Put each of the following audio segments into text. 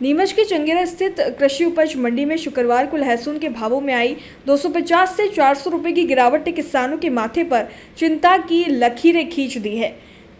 नीमच की चंगेरा स्थित कृषि उपज मंडी में शुक्रवार को लहसुन के भावों में आई 250 से 400 रुपए की गिरावट ने किसानों के माथे पर चिंता की लकीरें खींच दी है।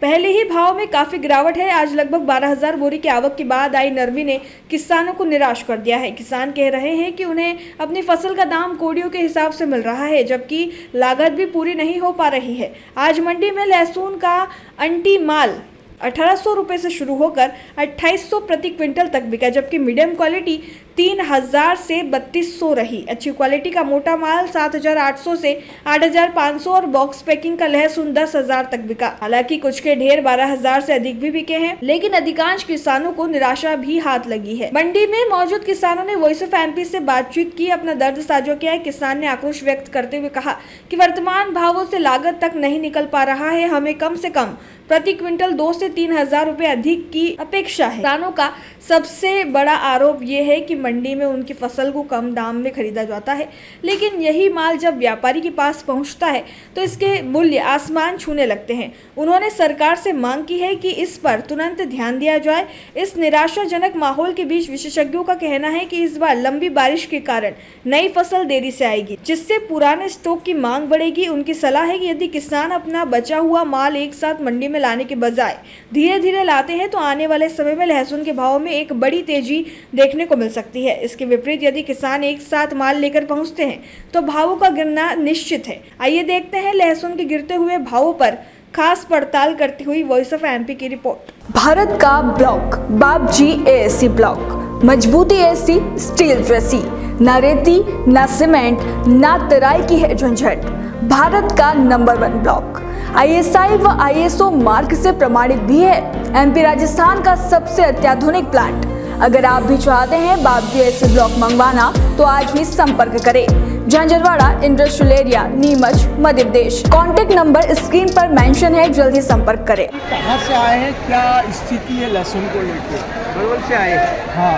पहले ही भाव में काफी गिरावट है। आज लगभग 12,000 बोरी की आवक के बाद आई नरमी ने किसानों को निराश कर दिया है। किसान कह रहे हैं कि उन्हें अपनी फसल का दाम कोड़ियों के हिसाब से मिल रहा है, जबकि लागत भी पूरी नहीं हो पा रही है। आज मंडी में लहसुन का अंटी माल 1800 रुपये से शुरू होकर 2800 प्रति क्विंटल तक बिका, जबकि मीडियम क्वालिटी 3000 से 3200 रही। अच्छी क्वालिटी का मोटा माल 7800 से 8500 और बॉक्स पैकिंग का लहसुन 10,000 तक बिका। हालांकि कुछ के ढेर 12,000 से अधिक भी बिके हैं, लेकिन अधिकांश किसानों को निराशा भी हाथ लगी है। मंडी में मौजूद किसानों ने वॉइस ऑफ एमपी से बातचीत की, अपना दर्द साझा किया। किसान ने आक्रोश व्यक्त करते हुए कहा कि वर्तमान भावों से लागत तक नहीं निकल पा रहा है। हमें कम से कम प्रति क्विंटल 2 से 3,000 रुपए अधिक की अपेक्षा है। किसानों का सबसे बड़ा आरोप ये है कि मंडी में उनकी फसल को कम दाम में खरीदा जाता है, लेकिन यही माल जब व्यापारी के पास पहुंचता है तो इसके मूल्य आसमान छूने लगते हैं। उन्होंने सरकार से मांग की है कि इस पर तुरंत ध्यान दिया जाए। इस निराशाजनक माहौल के बीच विशेषज्ञों का कहना है कि इस बार लंबी बारिश के कारण नई फसल देरी से आएगी, जिससे पुराने स्टॉक की मांग बढ़ेगी। उनकी सलाह है कि यदि किसान अपना बचा हुआ माल एक साथ मंडी में लाने के बजाय धीरे धीरे लाते हैं तो आने वाले समय में लहसुन के भाव में एक बड़ी तेजी देखने को मिल सकती है। इसके विपरीत यदि किसान एक साथ माल लेकर पहुंचते हैं तो भावों का गिरना निश्चित है। आइए देखते हैं लहसुन के गिरते हुए भावों पर खास पड़ताल करती हुई वॉइस ऑफ एमपी की रिपोर्ट। भारत का ब्लॉक बाबजी एएससी ब्लॉक, मजबूती एसी स्टील जैसी, न रेती न सीमेंट न तराई की है झंझट। भारत का नंबर 1 ब्लॉक ISI व ISO मार्क से प्रमाणित भी है। MP राजस्थान का सबसे अत्याधुनिक प्लांट। अगर आप भी चाहते हैं बाबजी एएससी ब्लॉक मंगवाना तो आज ही संपर्क करें। Jhanjharwada industrial area, Neemuch, Madhya Pradesh. Contact number screen पर मेंशन है, जल्दी संपर्क करें। कहाँ से आए हैं, क्या स्थिति है लहसुन को लेकर? बड़वल से आए। हाँ,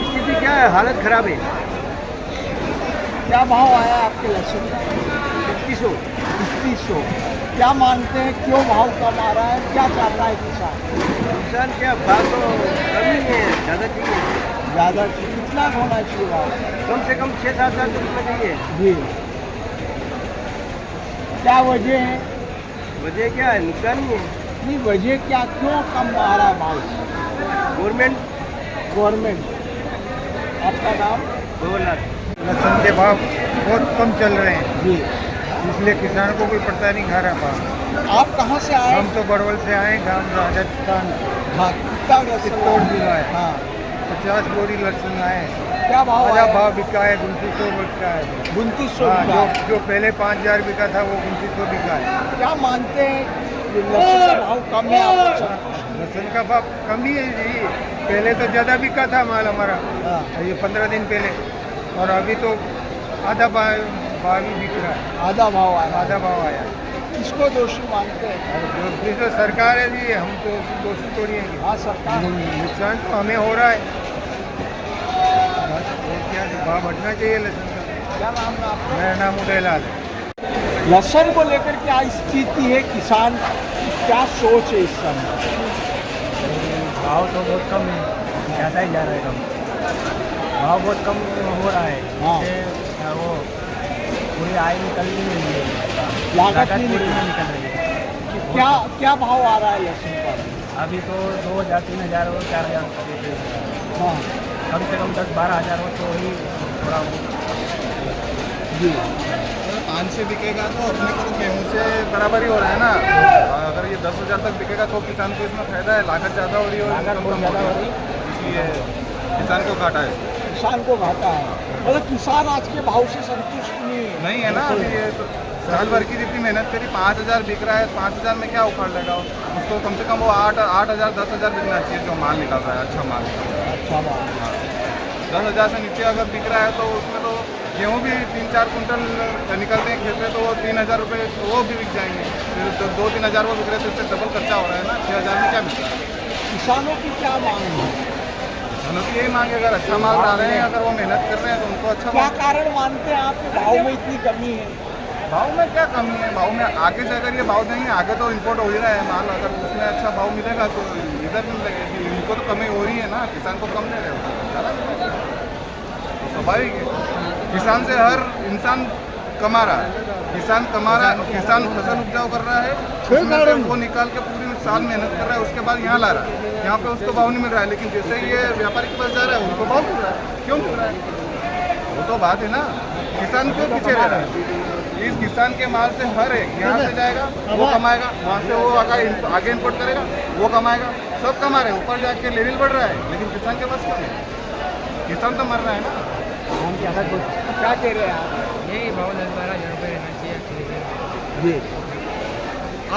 स्थिति क्या है? हालत खराब है। क्या भाव आया आपके लहसुन का? 2100। क्या मानते हैं, क्यों भाव कम आ रहा है, क्या चाहता है किसान? किसान क्या भाव तो कम ही है, ज़्यादा चाहिए। ज़्यादा कितना होना चाहिए भाव? कम से कम 6-7 हज़ार रुपये चाहिए। जी, क्या वजह है? वजह क्या है? नुकसान ही है। नहीं, वजह क्या, क्यों कम आ रहा है भाव? गवर्नमेंट। आपका नाम? 2 लाख। लहसुन के भाव बहुत कम चल रहे हैं, जी। इसलिए किसान को कोई पड़ता नहीं खा रहा भाव। आप कहाँ से आए? हम तो बड़वल से आए, गांव राजस्थान, हाँ, कितना लहसुन? चित्तौड़ जिला है। हाँ, 50 बोरी लहसुन आए। क्या भाव आधा आया? भाव बिका है, 2900 बिका है। 2900 हाँ, जो पहले 5,000 बिका था वो 2900 बिका है। क्या मानते हैं कि लहसुन का भाव कम है आपको? लहसुन का भाव कम ही है जी। पहले तो ज़्यादा बिका था माल हमारा, हाँ, ये 15 दिन पहले, और अभी तो आधा भाव ही बिक रहा है। आधा भाव आया। आधा भाव आया। किसको दोषी मानते हैं? और दोषी तो सरकार है जी, हम तो दोषी थोड़ी हैं कि हाँ, सरकार। नुकसान तो हमें हो रहा है। बस और क्या, भाव बढ़ना चाहिए लहसुन का। क्या नाम है आपका? मेरा नाम उदयलाल है। लहसुन को लेकर क्या स्थिति है, किसान की क्या सोच है इस समय? भाव तो बहुत कम है, ज़्यादा ही जा रहा है कम। भाव बहुत कम हो रहा है। हाँ। इससे वो पूरी आय निकल नहीं रही है, लागत नहीं पूरी निकल- नहीं निकल रही है। क्या क्या भाव आ रहा है लहसुन का? अभी तो 2,000-3,000 और 4,000 हाँ, कम से कम 10-12 हज़ार हो तो ही थोड़ा जी। 5 से बिकेगा तो अपने को तो गेहूँ से बराबर ही हो रहा है ना। अगर ये 10,000 तक बिकेगा तो किसान को इसमें फायदा है। लागत ज़्यादा हो रही है और लागत इनकम बहुत कम ज़्यादा हो रही है, इसलिए किसान को घाटा है। किसान को घाटा है, मतलब किसान आज के भाव से संतुष्ट नहीं है ना। अभी ये तो साल भर की जितनी मेहनत करी, 5,000 बिक रहा है, 5,000 में क्या उखाड़ लेगा उसको? कम से कम वो 8,000 10,000 बिकना चाहिए जो माल निकल रहा है, अच्छा माल। अच्छा भाव। 10,000 से नीचे अगर बिक रहा है तो उसमें तो गेहूँ भी 3-4 कुंटल निकलते हैं खेत में, तो वो 3,000 रुपये तो वो भी बिक जाएंगे। फिर तो 2-3 हज़ार वो बिक रहे, तो इससे डबल खर्चा हो रहा है ना। 6,000 में क्या बिक? किसानों की क्या मांग है? किसानों की यही मांग है, अगर अच्छा माल ला रहे हैं, अगर वो मेहनत कर रहे हैं तो उनको अच्छा क्या माल। कारण मानते हैं आप कि भाव में इतनी कमी है? भाव में क्या कमी है? भाव में आगे से अगर ये भाव देंगे, आगे तो इंपोर्ट हो ही रहा है माल, अगर उसमें अच्छा भाव मिलेगा तो इधर इधर इनको तो कमी हो रही है ना, किसान को कम दे रहे हो, ज़्यादा दे रहे हो। तो स्वाभाविक है, किसान से हर इंसान कमा रहा है, किसान कमा रहा है, किसान फसल उपजाऊ कर रहा है, उसमें से वो निकाल के पूरी साल मेहनत कर रहा है, उसके बाद यहाँ ला रहा है, यहाँ पे उसको भाव नहीं मिल रहा है, लेकिन जैसे ही ये व्यापारी के पास जा रहा है उनको भाव मिल रहा है। क्यों मिल रहा है? वो तो बात है ना, किसान क्यों पीछे रह रहा है? इस किसान के माल से हर एक यहाँ से जाएगा वो कमाएगा, वहाँ से वो आगे इम्पोर्ट करेगा वो कमाएगा, सब कमा रहे हैं, ऊपर जाके लेवल बढ़ रहा है, लेकिन किसान के पास क्यों नहीं? किसान तो मर रहा है ना। क्या कह रहे हैं आप? यही भाव 12,000 रुपये रहना चाहिए। जी,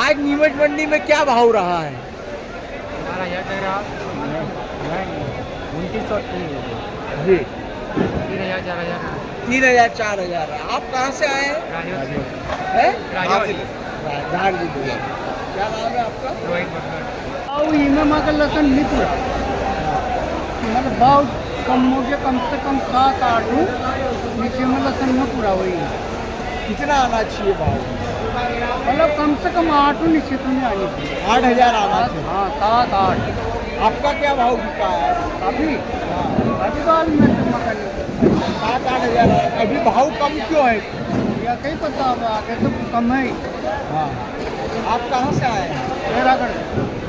आज नीमच मंडी में क्या भाव रहा है? 12,000 कह रहा 2930 जी, 3,000 4,000 3,000 4,000। आप कहाँ से आए हैं? राजौरी दार्जिलिंग। क्या नाम है आपका? रोहित बटलर। और इनमें मगर लसन नहीं पूरा, मतलब भाव कम हो गया, कम से कम 7-8 नीचे में लसन में पूरा हुई है, कितना आना चाहिए भाव? मतलब कम से कम 8 नीचे तो नहीं आनी चाहिए। 8,000 आना चाहिए। हाँ 7-8 आपका क्या भाव बिका है अभी अभी बाल में तो मकान 7-8 हज़ार? अभी भाव कम क्यों है? या कहीं पता अब आगे तो कम है। हाँ, आप कहाँ से आए हैं? बेरागढ़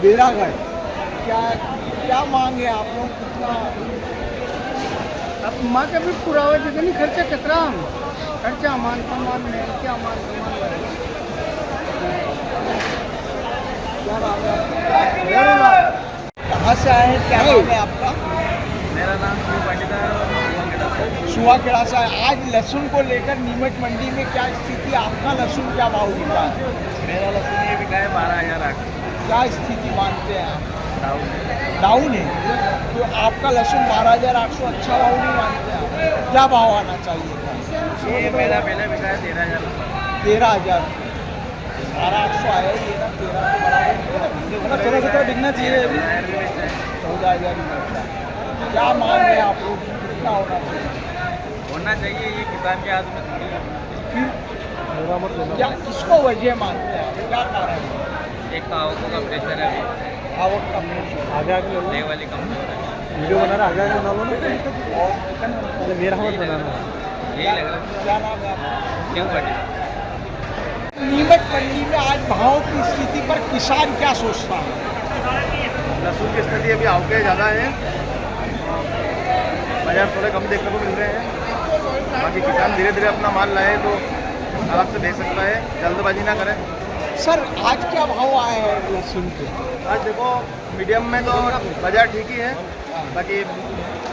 बेरागढ़। क्या क्या मांगे आप लोग? कितना? अब माँ का भी पूरा हुआ जैसे नहीं खर्चा कितना खर्चा मान सम्मान में क्या मान सम्मान क्या नाम है आपका? कहाँ से आए हैं? क्या नाम है आपका? मेरा नाम शिव पाटिल है। सुहाखेड़ा से आए। आज लहसुन को लेकर नीमच मंडी में क्या स्थिति? आपका लहसुन क्या भाव बिका है? मेरा लहसुन ये बिका है 12,000। क्या स्थिति मानते हैं आप? डाउन है। तो आपका लहसुन 12,800 अच्छा भाव नहीं मानते आप? क्या भाव आना चाहिए था? ये मेरा पहले बिका है 13,000। 13,000। 12,800 आया ही है ना, 13 थोड़ा सा बिकना चाहिए। 14,000 ही मिलता है। क्या मांग है आप लोग? कितना होना चाहिए? ये किसान के हाथ में थोड़ी है। फिर क्या किसको वजह मानते हैं आप? क्या कारण है? एक तो आवकों का प्रेशर है, अभी आवक का प्रेशर। ले वाली कमजोर है। वीडियो बना रहा आगे बना लो ना। और मेरा मत बनाना। यही लग रहा है। क्या नाम है आपका? शिव पाटिल। नीमच मंडी में आज भाव की स्थिति पर किसान क्या सोचता है? लहसुन की स्थिति अभी आवके ज़्यादा है, बाजार थोड़े कम देखने को मिल रहे हैं। बाकी किसान धीरे धीरे अपना माल लाए तो आराम से बेच सकता है, जल्दबाजी ना करें। सर आज क्या भाव आए हैं लहसुन के? आज देखो मीडियम में तो बाजार ठीक ही है, बाकी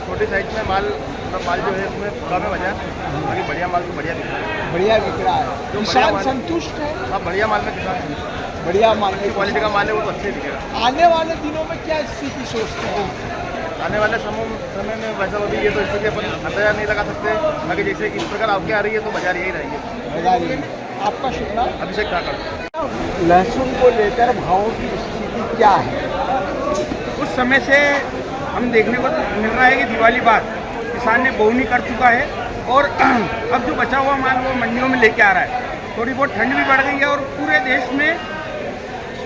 छोटी साइज में माल जो है उसमें थोड़ा में बाजार, बाकी बढ़िया माल तो बढ़िया दिख रहा है। बढ़िया बिक रहा है। जो किसान बढ़िया माल- संतुष्ट है? हाँ, बढ़िया माल में किसान बढ़िया माल अच्छी क्वालिटी का माल है वो तो अच्छे दिखेगा। आने वाले दिनों में क्या स्थिति सोचते हैं? आने वाले समय में वैसा अभी ये तो स्थिति अपन अंदाजा नहीं लगा सकते, बाकी जैसे कि इस प्रकार आवके आ रही है तो बाजार यही रहेगी। बाजार ये। आपका शुभ नाम? अभिषेक ठाकर। लहसुन को लेकर भावों की स्थिति क्या है? उस समय से हम देखने को मिल रहा है कि दिवाली बाद किसान ने बोवनी कर चुका है और अब जो बचा हुआ माल वो मंडियों में लेके आ रहा है। थोड़ी बहुत ठंड भी बढ़ गई है और पूरे देश में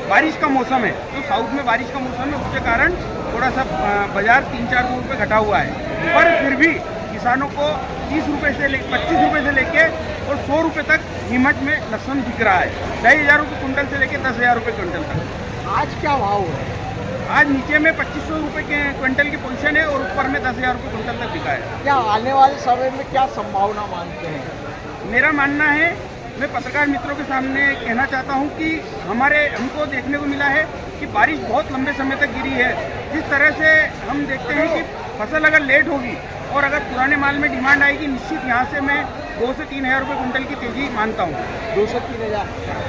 बारिश का मौसम है, तो साउथ में बारिश का मौसम है, उसके कारण थोड़ा सा बाजार 3-4 रुपये घटा हुआ है। पर फिर भी किसानों को 30 रुपये से 25 रुपये से लेके और 100 रुपये तक नीमच में लहसुन बिक रहा है। 2,500 रुपये कुंटल से लेके 10,000 रुपये क्विंटल तक। आज क्या भाव है? आज नीचे में 2,500 रुपये के क्विंटल की पोजीशन है और ऊपर में 10,000 रुपये क्विंटल तक बिका है। क्या आने वाले समय में क्या संभावना मानते हैं? मेरा मानना है, मैं पत्रकार मित्रों के सामने कहना चाहता हूं कि हमको देखने को मिला है कि बारिश बहुत लंबे समय तक गिरी है। जिस तरह से हम देखते हैं कि फसल अगर लेट होगी और अगर पुराने माल में डिमांड आएगी, निश्चित यहाँ से मैं 2 से 3,000 रुपये कुंटल की तेजी मानता हूँ। 2 से 3,000।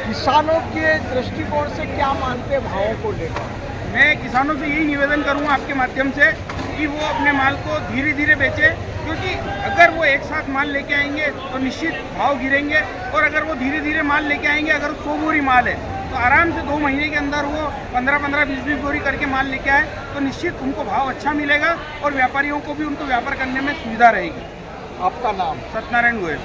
किसानों के दृष्टिकोण से क्या मानते हैं भावों को लेकर? मैं किसानों से यही निवेदन करूँगा आपके माध्यम से कि वो अपने माल को धीरे धीरे बेचें, क्योंकि अगर वो एक साथ माल लेके आएंगे तो निश्चित भाव गिरेंगे और अगर वो धीरे धीरे माल लेके आएंगे, अगर 100 बोरी माल है तो आराम से 2 महीने के अंदर वो 15-15, 20-20 बोरी करके माल लेके आए तो निश्चित उनको भाव अच्छा मिलेगा और व्यापारियों को भी उनको व्यापार करने में सुविधा रहेगी। आपका नाम? सत्यनारायण गोयल।